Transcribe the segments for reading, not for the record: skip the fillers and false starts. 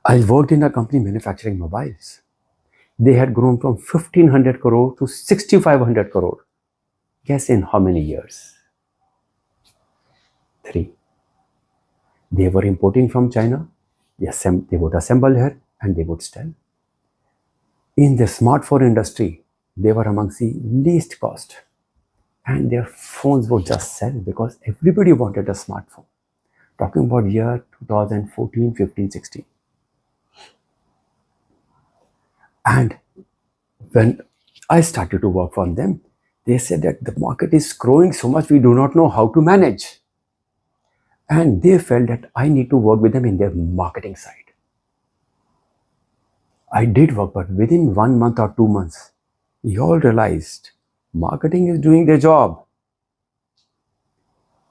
I worked in a company manufacturing mobiles. They had grown from 1500 crore to 6500 crore. Guess in how many years? 3. They were importing from China. They would assemble here and they would sell. In the smartphone industry, they were amongst the least cost. And their phones would just sell because everybody wanted a smartphone. Talking about year 2014, 15, 16. And when I started to work for them, they said that the market is growing so much, we do not know how to manage. And they felt that I need to work with them in their marketing side. I did work, but within 1 month or 2 months, we all realized marketing is doing their job.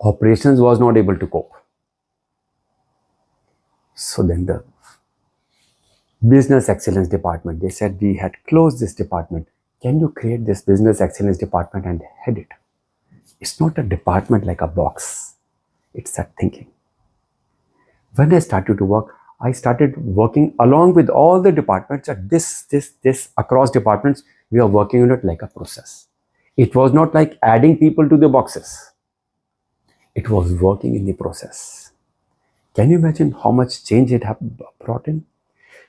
Operations was not able to cope. So then the business excellence department, they said we had closed this department. Can you create this business excellence department and head it? It's not a department like a box. It's that thinking. When I started to work, I started working along with all the departments at this across departments. We are working on it like a process. It was not like adding people to the boxes. It was working in the process. Can you imagine how much change it brought in?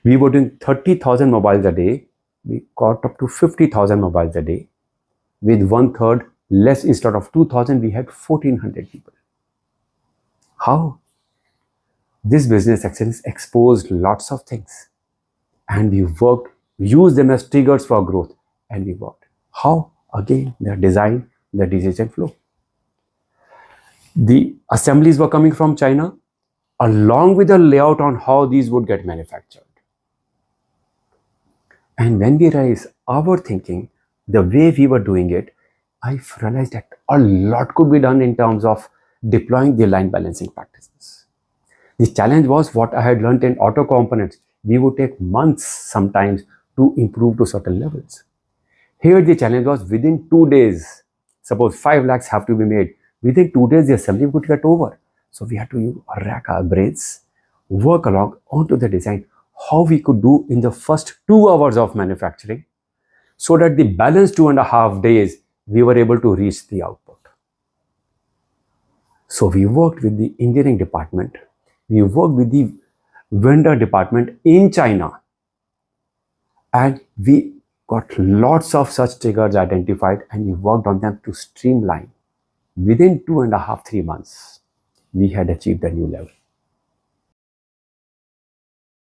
We were doing 30,000 mobiles a day. We got up to 50,000 mobiles a day. With 1/3 less, instead of 2,000, we had 1,400 people. How? This business excellence exposed lots of things. And we worked, used them as triggers for growth. And we worked. How? Again, the design, the decision flow. The assemblies were coming from China, along with the layout on how these would get manufactured. And when we realized our thinking, the way we were doing it, I realized that a lot could be done in terms of deploying the line balancing practices. The challenge was what I had learned in auto components. We would take months sometimes to improve to certain levels. Here the challenge was within 2 days. Suppose 5 lakhs have to be made. Within 2 days the assembly would get over. So we had to rack our brains, work along onto the design, how we could do in the first 2 hours of manufacturing, so that the balance 2.5 days we were able to reach the output. So we worked with the engineering department, we worked with the vendor department in China, and we got lots of such triggers identified and we worked on them to streamline. Within 2.5-3 months, we had achieved a new level.